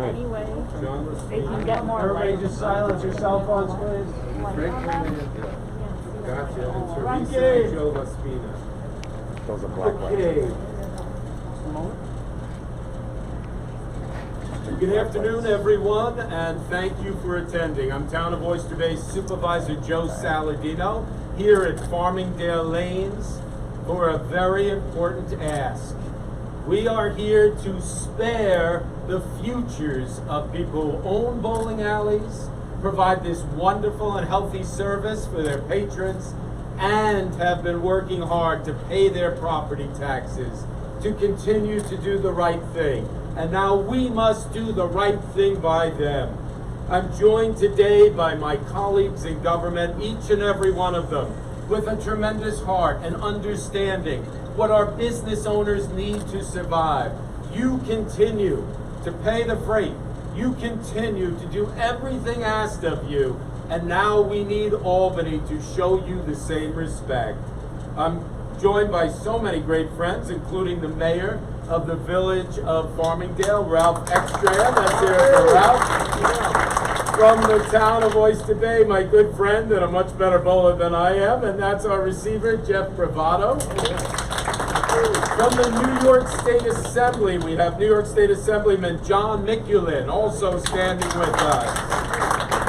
anyway. John, They can get more Everybody light. just silence your cell phones, please. Gotcha. And Teresa Okay. and Joe Laspina. Those are black lights. Okay. Good afternoon, everyone, and thank you for attending. I'm Town of Oyster Bay Supervisor Joe Saladino here at Farmingdale Lanes for a very important ask. We are here to spare the futures of people who own bowling alleys, provide this wonderful and healthy service for their patrons, and have been working hard to pay their property taxes, to continue to do the right thing. And now we must do the right thing by them. I'm joined today by my colleagues in government, each and every one of them, with a tremendous heart and understanding what our business owners need to survive. You continue to pay the freight. You continue to do everything asked of you. And now we need Albany to show you the same respect. I'm joined by so many great friends, including the mayor of the village of Farmingdale, Ralph Ekstrom. That's here for Ralph. From the town of Oyster Bay, my good friend and a much better bowler than I am, and that's our receiver, Jeff Bravado. From the New York State Assembly, we have New York State Assemblyman John Mikulin, also standing with us.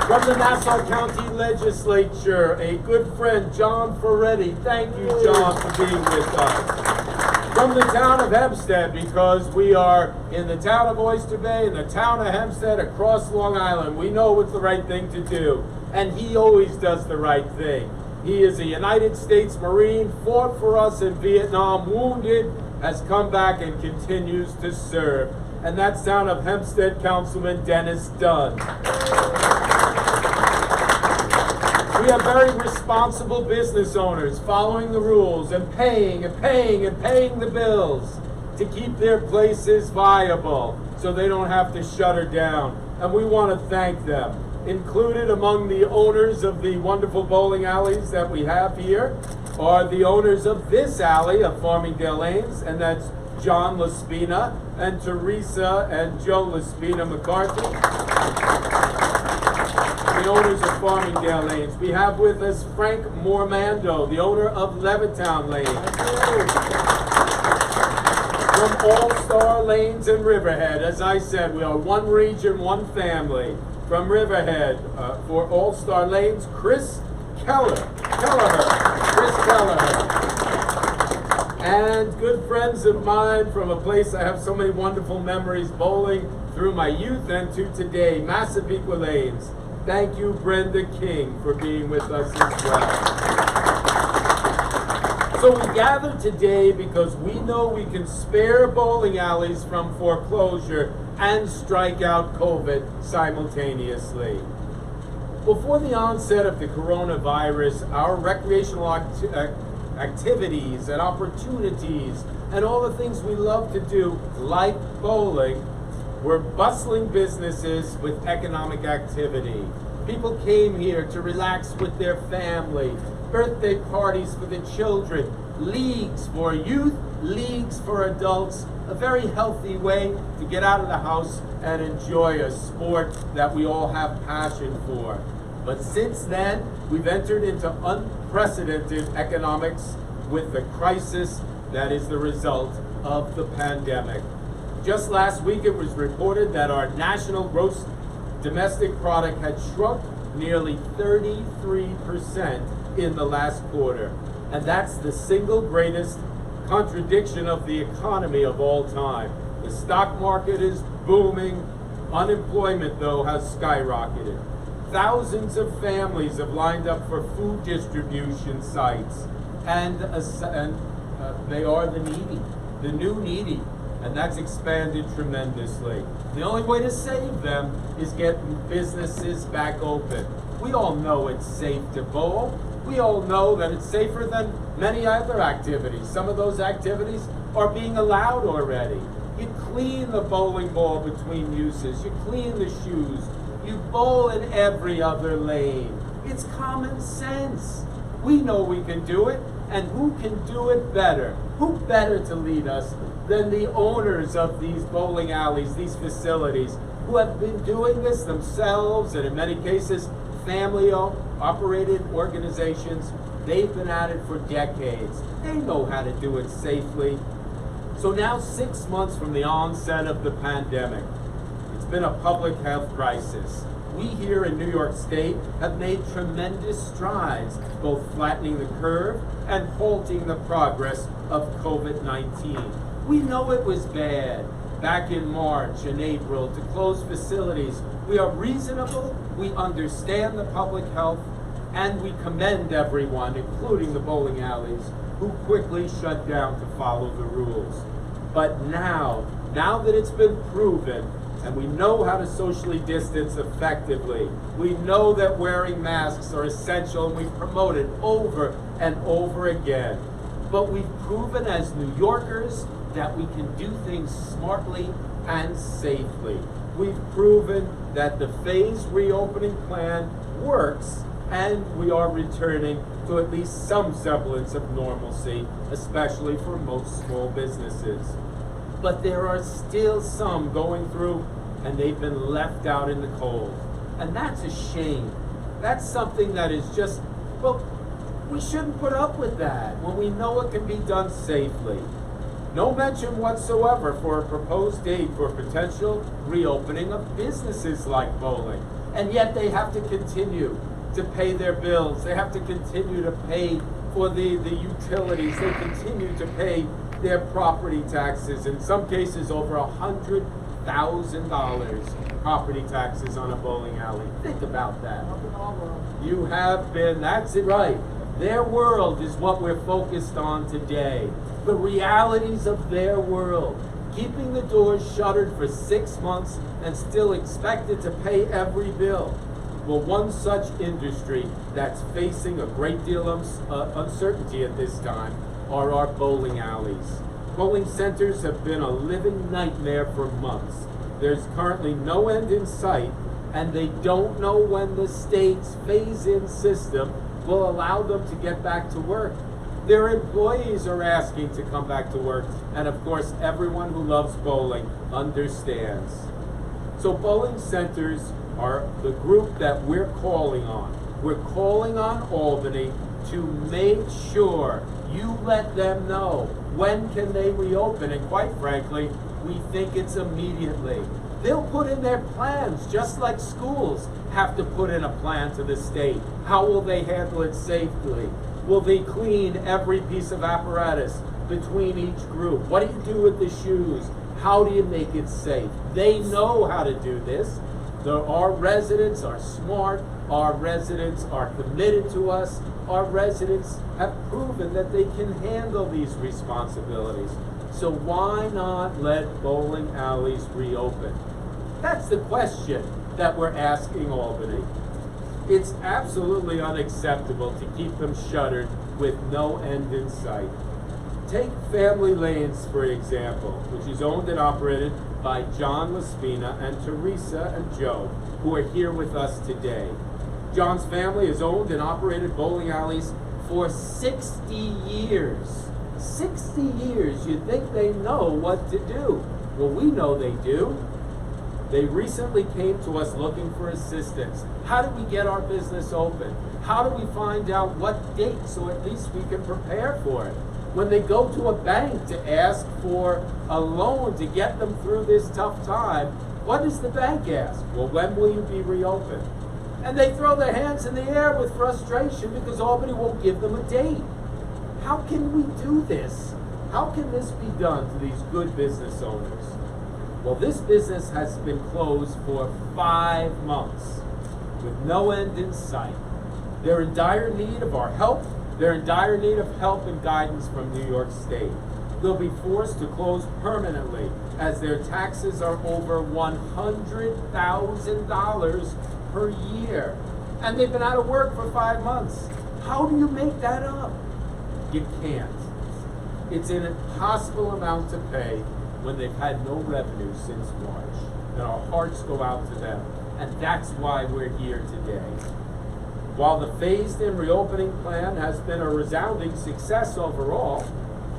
From the Nassau County Legislature, a good friend, John Ferretti. Thank you, John, for being with us. From the town of Hempstead, because we are in the town of Oyster Bay, in the town of Hempstead, across Long Island. We know what's the right thing to do, and he always does the right thing. He is a United States Marine, fought for us in Vietnam, wounded, has come back and continues to serve. And that's town of Hempstead Councilman Dennis Dunn. We have very responsible business owners following the rules and paying the bills to keep their places viable so they don't have to shutter down. And we want to thank them. Included among the owners of the wonderful bowling alleys that we have here are the owners of this alley of Farmingdale Lanes, and that's John Laspina and Teresa and Joe Laspina McCarthy. The owners of Farmingdale Lanes. We have with us Frank Mormando, the owner of Levittown Lanes. From All-Star Lanes and Riverhead, as I said, we are one region, one family. From Riverhead, for All-Star Lanes, Chris Kelleher. And good friends of mine from a place I have so many wonderful memories bowling through my youth and to today, Massapequa Lanes. Thank you, Brenda King, for being with us as well. So we gathered today because we know we can spare bowling alleys from foreclosure and strike out COVID simultaneously. Before the onset of the coronavirus, our recreational activities and opportunities and all the things we love to do, like bowling, were bustling businesses with economic activity. People came here to relax with their family, birthday parties for the children, leagues for youth, leagues for adults, a very healthy way to get out of the house and enjoy a sport that we all have passion for. But since then, we've entered into unprecedented economics with the crisis that is the result of the pandemic. Just last week, it was reported that our national gross domestic product had shrunk nearly 33% in the last quarter. And that's the single greatest contradiction of the economy of all time. The stock market is booming. Unemployment, though, has skyrocketed. Thousands of families have lined up for food distribution sites. And they are the needy, the new needy. And that's expanded tremendously. The only way to save them is get businesses back open. We all know it's safe to bowl. We all know that it's safer than many other activities. Some of those activities are being allowed already. You clean the bowling ball between uses. You clean the shoes. You bowl in every other lane. It's common sense. We know we can do it, And who can do it better? Who better to lead us than the owners of these bowling alleys, these facilities, who have been doing this themselves, and in many cases, family-operated organizations. They've been at it for decades. They know how to do it safely. So now, 6 months from the onset of the pandemic, it's been a public health crisis. We here in New York State have made tremendous strides, both flattening the curve and halting the progress of COVID-19. We know it was bad back in March and April to close facilities. We are reasonable, we understand the public health, and we commend everyone, including the bowling alleys, who quickly shut down to follow the rules. But now that it's been proven, and we know how to socially distance effectively, we know that wearing masks are essential, and we've promoted over and over again. But we've proven as New Yorkers that we can do things smartly and safely. We've proven that the phased reopening plan works, and we are returning to at least some semblance of normalcy, especially for most small businesses. But there are still some going through, and they've been left out in the cold. And that's a shame. That's something that is just, well, we shouldn't put up with that when we know it can be done safely. No mention whatsoever for a proposed date for potential reopening of businesses like bowling. And yet they have to continue to pay their bills. They have to continue to pay for the utilities. They continue to pay their property taxes, in some cases over $100,000 property taxes on a bowling alley. Think about that. You have been, that's it right. Their world is what we're focused on today. The realities of their world. Keeping the doors shuttered for 6 months and still expected to pay every bill. Well, one such industry that's facing a great deal of uncertainty at this time are our bowling alleys. Bowling centers have been a living nightmare for months. There's currently no end in sight, and they don't know when the state's phase-in system will allow them to get back to work. Their employees are asking to come back to work, and of course everyone who loves bowling understands. So bowling centers are the group that we're calling on. We're calling on Albany to make sure you let them know when can they reopen, and quite frankly, we think it's immediately. They'll put in their plans, just like schools have to put in a plan to the state. How will they handle it safely? Will they clean every piece of apparatus between each group? What do you do with the shoes? How do you make it safe? They know how to do this. Our residents are smart. Our residents are committed to us. Our residents have proven that they can handle these responsibilities. So why not let bowling alleys reopen? That's the question that we're asking Albany. It's absolutely unacceptable to keep them shuttered with no end in sight. Take Family Lanes, for example, which is owned and operated by John Laspina and Teresa and Joe, who are here with us today. John's family has owned and operated bowling alleys for 60 years. 60 years. You'd think they know what to do. Well, we know they do. They recently came to us looking for assistance. How do we get our business open? How do we find out what date so at least we can prepare for it? When they go to a bank to ask for a loan to get them through this tough time, what does the bank ask? Well, when will you be reopened? And they throw their hands in the air with frustration because Albany won't give them a date. How can we do this? How can this be done to these good business owners? Well, this business has been closed for 5 months with no end in sight. They're in dire need of our help. They're in dire need of help and guidance from New York State. They'll be forced to close permanently as their taxes are over $100,000 per year. And they've been out of work for 5 months. How do you make that up? You can't. It's an impossible amount to pay when they've had no revenue since March. And our hearts go out to them. And that's why we're here today. While the phased-in reopening plan has been a resounding success overall,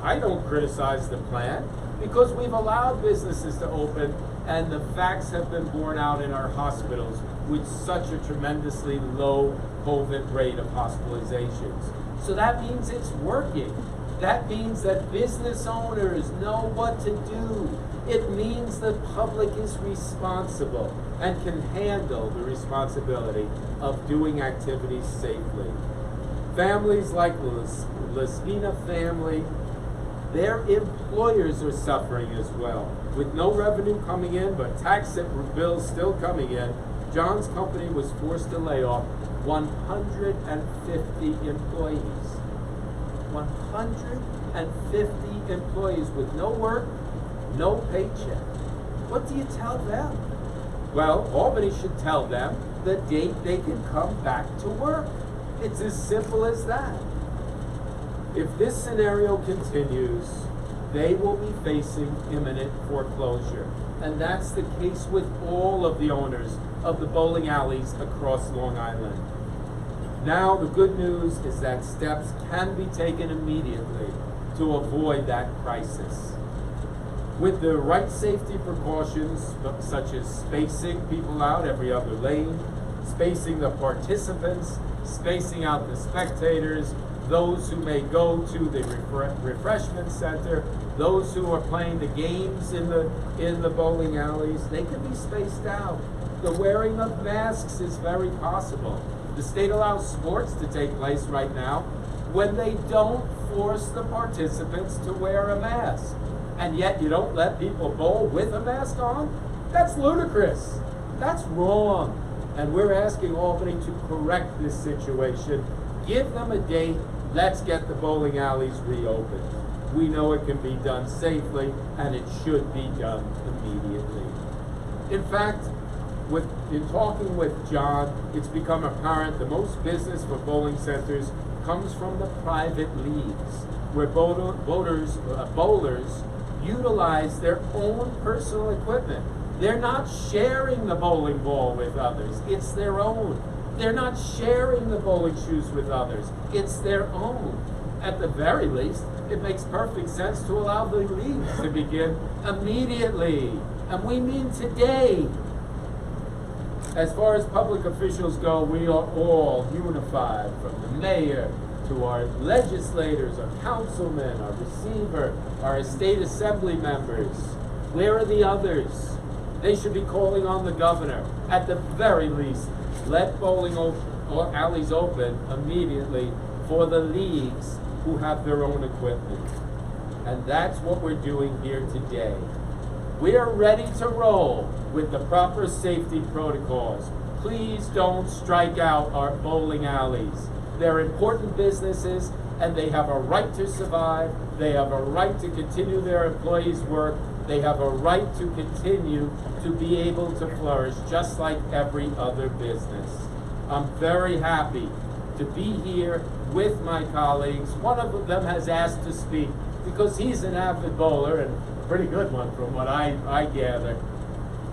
I don't criticize the plan because we've allowed businesses to open and the facts have been borne out in our hospitals with such a tremendously low COVID rate of hospitalizations. So that means it's working. That means that business owners know what to do. It means the public is responsible and can handle the responsibility of doing activities safely. Families like Laspina family, their employers are suffering as well. With no revenue coming in, but tax bills still coming in, John's company was forced to lay off 150 employees. 150 employees with no work, no paycheck. What do you tell them? Well, Albany should tell them the date they can come back to work. It's as simple as that. If this scenario continues, they will be facing imminent foreclosure. And that's the case with all of the owners of the bowling alleys across Long Island. Now, the good news is that steps can be taken immediately to avoid that crisis. With the right safety precautions, such as spacing people out every other lane, spacing the participants, spacing out the spectators, those who may go to the refreshment center, those who are playing the games in the bowling alleys, they can be spaced out. The wearing of masks is very possible. The state allows sports to take place right now when they don't force the participants to wear a mask. And yet you don't let people bowl with a mask on? That's ludicrous. That's wrong. And we're asking Albany to correct this situation. Give them a date. Let's get the bowling alleys reopened. We know it can be done safely, and it should be done immediately. In fact, in talking with John, it's become apparent the most business for bowling centers comes from the private leagues, where bowlers utilize their own personal equipment. They're not sharing the bowling ball with others. It's their own. They're not sharing the bowling shoes with others. It's their own. At the very least, it makes perfect sense to allow the leagues to begin immediately. And we mean today. As far as public officials go, we are all unified, from the mayor to our legislators, our councilmen, our receiver, our state assembly members. Where are the others? They should be calling on the governor. At the very least, let bowling alleys open immediately for the leagues who have their own equipment. And that's what we're doing here today. We are ready to roll with the proper safety protocols. Please don't strike out our bowling alleys. They're important businesses and they have a right to survive. They have a right to continue their employees' work. They have a right to continue to be able to flourish just like every other business. I'm very happy to be here with my colleagues. One of them has asked to speak because he's an avid bowler and a pretty good one from what I gather.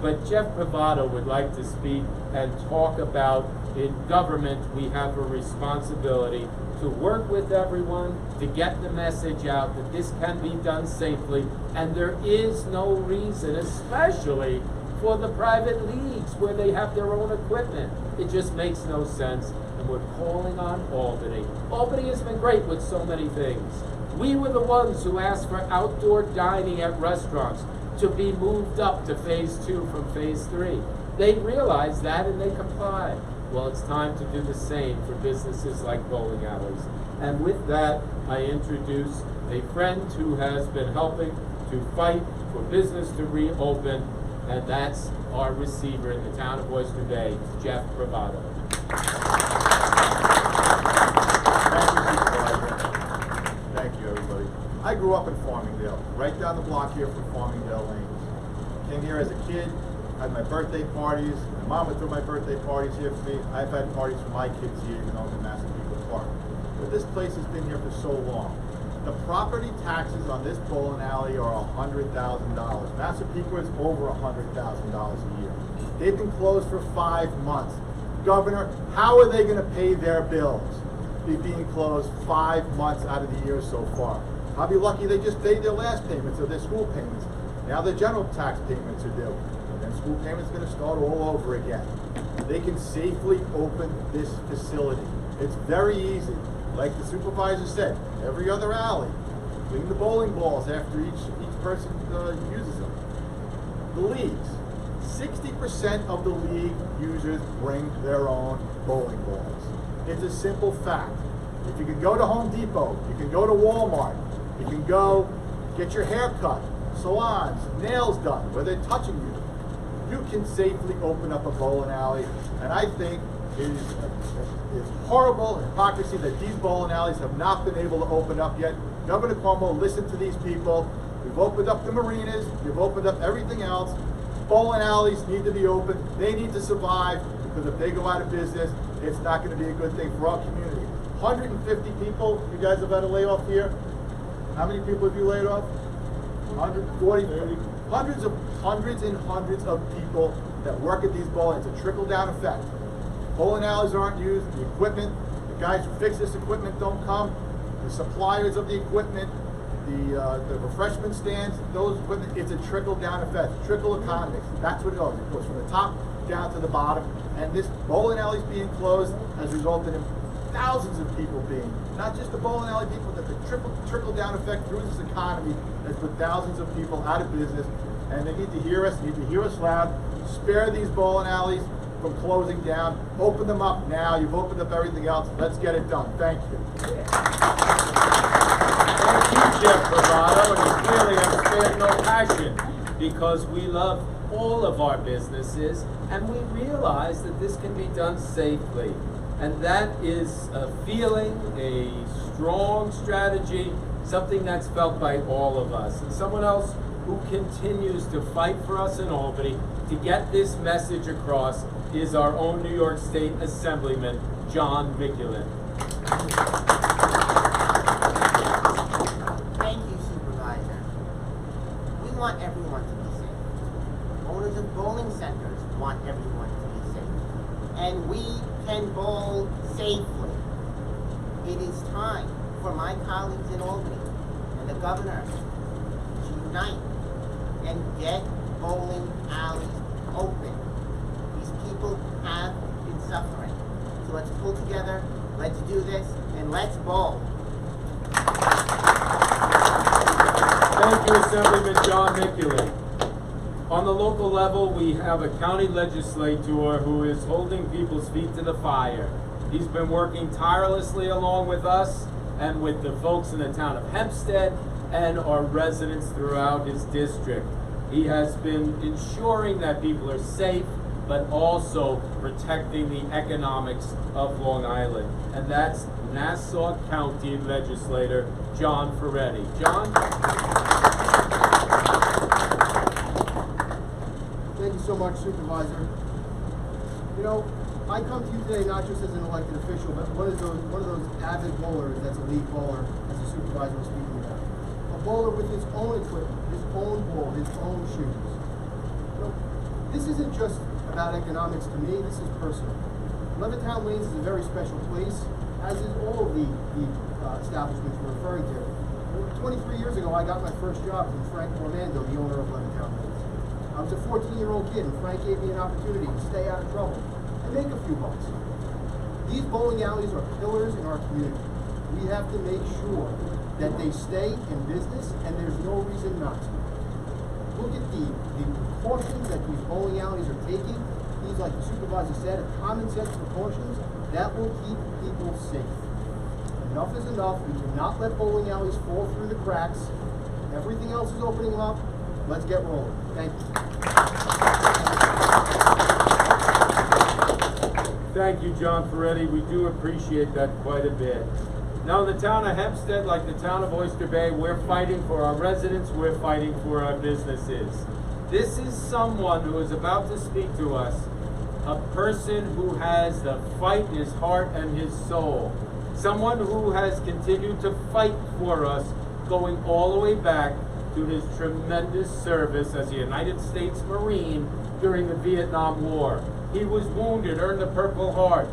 But Jeff Bravado would like to speak and talk about in government we have a responsibility to work with everyone, to get the message out that this can be done safely, and there is no reason, especially for the private leagues where they have their own equipment. It just makes no sense, and we're calling on Albany. Albany has been great with so many things. We were the ones who asked for outdoor dining at restaurants to be moved up to phase 2 from phase 3. They realized that and they complied. Well, it's time to do the same for businesses like bowling alleys. And with that, I introduce a friend who has been helping to fight for business to reopen, and that's our receiver in the town of Oyster Bay, Jeff Bravado. Thank you, everybody. I grew up in Farmingdale, right down the block here from Farmingdale Lanes. Came here as a kid, had my birthday parties. My mom would throw my birthday parties here for me. I've had parties for my kids here, even though I'm in Massapequa Park. But this place has been here for so long. The property taxes on this bowling alley are $100,000. Massapequa is over $100,000 a year. They've been closed for 5 months. Governor, how are they gonna pay their bills? Being closed 5 months out of the year so far. I'll be lucky they just paid their last payments of their school payments. Now their general tax payments are due, and then school payments are gonna start all over again. They can safely open this facility. It's very easy. Like the supervisor said, every other alley, clean the bowling balls after each person uses them. The leagues, 60% of the league users bring their own bowling balls. It's a simple fact. If you can go to Home Depot, you can go to Walmart, you can go get your hair cut, salons, nails done, where they're touching you. You can safely open up a bowling alley, and I think it's horrible hypocrisy that these bowling alleys have not been able to open up yet. Governor Cuomo, listen to these people. We've opened up the marinas, we've opened up everything else. Bowling alleys need to be open. They need to survive, because if they go out of business, it's not going to be a good thing for our community. 150 people, you guys have had a layoff here. How many people have you laid off? 140. Hundreds and hundreds of people that work at these bowling. It's a trickle-down effect. Bowling alleys aren't used. The equipment, the guys who fix this equipment don't come. The suppliers of the equipment, the refreshment stands, those equipment, it's a trickle-down effect. Trickle economics. That's what it goes. It goes from the top down to the bottom. And this bowling alleys being closed has resulted in thousands of people being, not just the bowling alley people, that the trickle-down effect through this economy has put thousands of people out of business. And they need to hear us, loud. Spare these bowling alleys from closing down. Open them up now. You've opened up everything else. Let's get it done. Thank you. Thank you, Jeff Bravado, and you clearly have spared no passion, because we love all of our businesses, and we realize that this can be done safely. And that is a feeling, a strong strategy, something that's felt by all of us. And someone else who continues to fight for us in Albany to get this message across is our own New York State Assemblyman, John Mickulin. Thank you, Supervisor. We want everyone to be safe. Owners of bowling centers want everyone to be safe. And we can bowl safely. It is time for my colleagues in Albany and the governor to unite and get bowling alleys open. These people have been suffering. So let's pull together, let's do this, and let's bowl. Thank you, Assemblyman John Mickulin. On the local level, we have a county legislator who is holding people's feet to the fire. He's been working tirelessly along with us and with the folks in the town of Hempstead and our residents throughout his district. He has been ensuring that people are safe, but also protecting the economics of Long Island. And that's Nassau County Legislator John Ferretti. John? Thank you so much, Supervisor. You know, I come to you today not just as an elected official, but one of those avid bowlers that's a league bowler, as the supervisor was speaking about. A bowler with his own equipment, his own ball, his own shoes. You know, this isn't just about economics to me, this is personal. Levittown Lanes is a very special place, as is all of the establishments we're referring to. 23 years ago, I got my first job from Frank Orlando, the owner of Levittown Lanes. I was a 14-year-old kid, and Frank gave me an opportunity to stay out of trouble and make a few bucks. These bowling alleys are pillars in our community. We have to make sure that they stay in business, and there's no reason not to. Look at the precautions that these bowling alleys are taking. These, like the supervisor said, are common sense precautions that will keep people safe. Enough is enough. We cannot let bowling alleys fall through the cracks. Everything else is opening up. Let's get rolling. Thank you. Thank you, John Ferretti. We do appreciate that quite a bit. Now, in the town of Hempstead, like the town of Oyster Bay, we're fighting for our residents, we're fighting for our businesses. This is someone who is about to speak to us, a person who has the fight in his heart and his soul, someone who has continued to fight for us, going all the way back to his tremendous service as a United States Marine during the Vietnam War. He was wounded, earned the Purple Heart.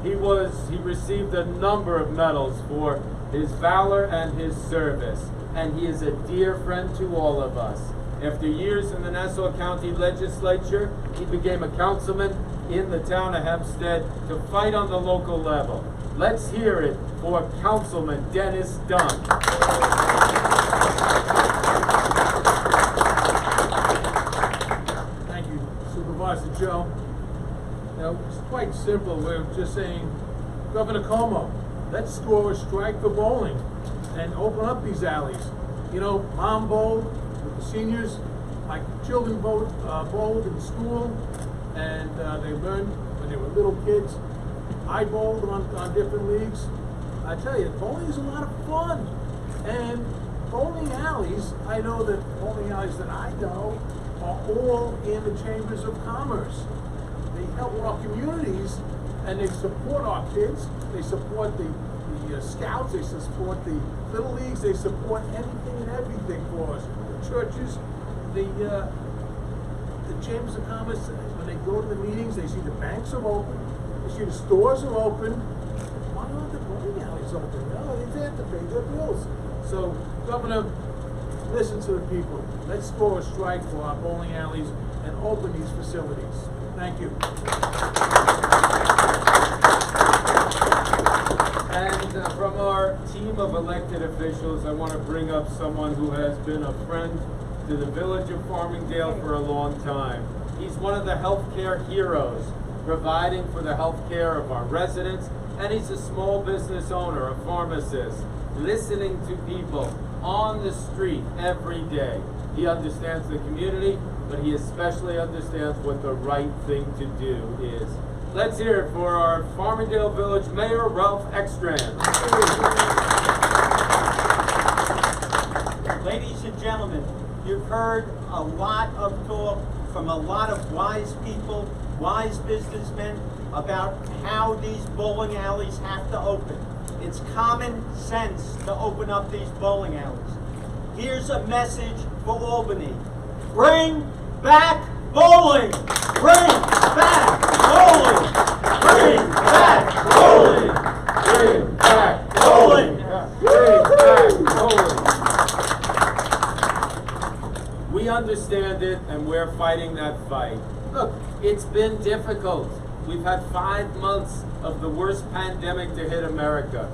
He received a number of medals for his valor and his service, and he is a dear friend to all of us. After years in the Nassau County Legislature, he became a councilman in the town of Hempstead to fight on the local level. Let's hear it for Councilman Dennis Dunn. Thank you, Supervisor Joe. Now, it's quite simple. We're just saying, Governor Cuomo, let's score a strike for bowling and open up these alleys. You know, Mom bowled with the seniors. My children bowled in school, and they learned when they were little kids. I bowled on different leagues. I tell you, bowling is a lot of fun. And bowling alleys, I know that bowling alleys that I know are all in the chambers of commerce. They help our communities, and they support our kids. They support the scouts. They support the little leagues. They support anything and everything for us. The churches, the chambers of commerce. When they go to the meetings, they see the banks are open. They see the stores are open. Why aren't the bowling alleys open? No, they have to pay their bills. So, Governor, listen to the people. Let's score a strike for our bowling alleys and open these facilities. Thank you. And from our team of elected officials, I want to bring up someone who has been a friend to the village of Farmingdale for a long time. He's one of the healthcare heroes, providing for the healthcare of our residents, and he's a small business owner, a pharmacist, listening to people on the street every day. He understands the community, but he especially understands what the right thing to do is. Let's hear it for our Farmingdale Village Mayor, Ralph Ekstrand. Ladies and gentlemen, you've heard a lot of talk from a lot of wise people, wise businessmen, about how these bowling alleys have to open. It's common sense to open up these bowling alleys. Here's a message for Albany. Bring back bowling! Bring back bowling! Bring back bowling! Bring back bowling! Bring back bowling! We understand it, and we're fighting that fight. Look, it's been difficult. We've had 5 months of the worst pandemic to hit America.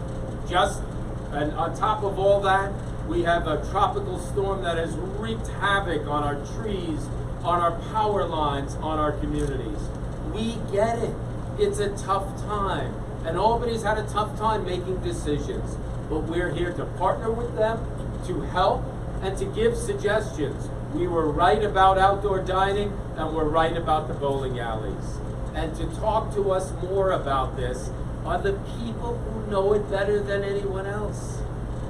And on top of all that, we have a tropical storm that has wreaked havoc on our trees, on our power lines, on our communities. We get it. It's a tough time. And Albany's had a tough time making decisions. But we're here to partner with them, to help, and to give suggestions. We were right about outdoor dining, and we're right about the bowling alleys. And to talk to us more about this are the people who know it better than anyone else.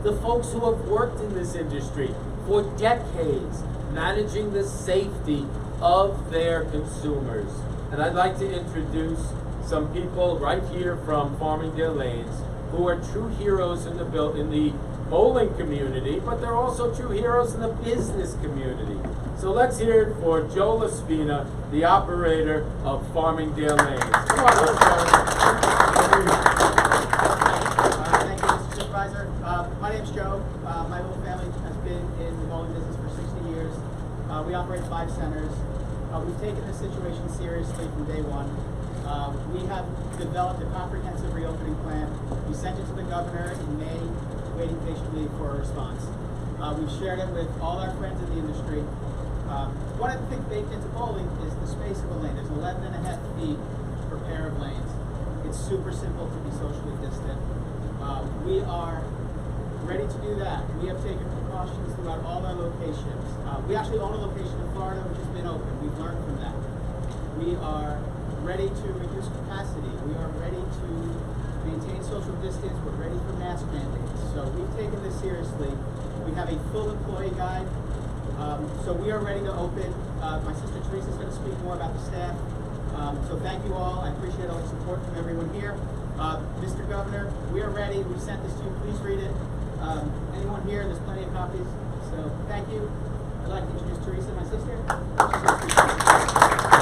The folks who have worked in this industry for decades, managing the safety of their consumers. And I'd like to introduce some people right here from Farmingdale Lanes who are true heroes in the bowling community, but they're also true heroes in the business community. So let's hear it for Joe LaSpina, the operator of Farmingdale Lanes. Come on, Joe. Thank you, Mr. Supervisor. My name's Joe. My whole family has been in the bowling business for 60 years. We operate 5 centers. We've taken this situation seriously from day one. We have developed a comprehensive reopening plan. We sent it to the governor in May, waiting patiently for a response. We've shared it with all our friends in the industry. One of the things baked into bowling is the space of a lane. There's 11.5 feet per pair of lanes. It's super simple to be socially distant. We are ready to do that. We have taken precautions throughout all our locations. We actually own a location in Florida which has been open. We've learned from that. We are ready to reduce capacity. We are ready to maintain social distance. We're ready for mask mandates. So we've taken this seriously. We have a full employee guide. So we are ready to open. My sister Teresa is going to speak more about the staff. So thank you all. I appreciate all the support from everyone here. Mr. Governor, we are ready. We sent this to you. Please read it. Anyone here? There's plenty of copies. So thank you. I'd like to introduce Teresa, my sister.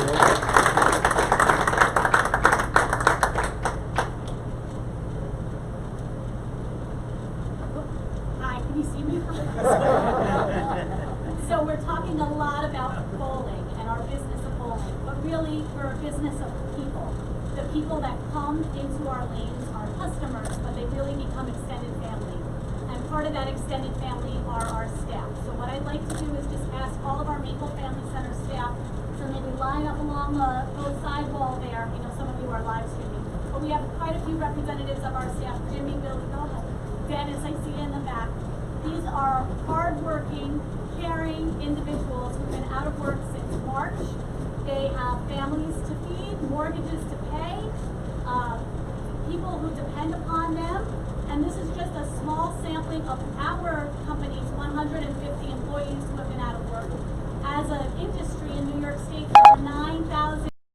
Hi, can you see me? So we're talking a lot about bowling and our business of bowling, but really we're a business of people. The people that come into our lanes are customers, but they really become extended family. And part of that extended family are our staff. So what I'd like to do is just ask all of our Maple Family Center staff to maybe line up along the both side wall there. You know, some of you are live streaming, but we have quite a few representatives of our staff. Jimmy, Billy, go ahead. Dennis, I see you in the back. These are hardworking, caring individuals who've been out of work since March. They have families to feed, mortgages to pay, people who depend upon them. And this is just a small sampling of our company's 150 employees who have been out of work. As an industry in New York State, there are 9,000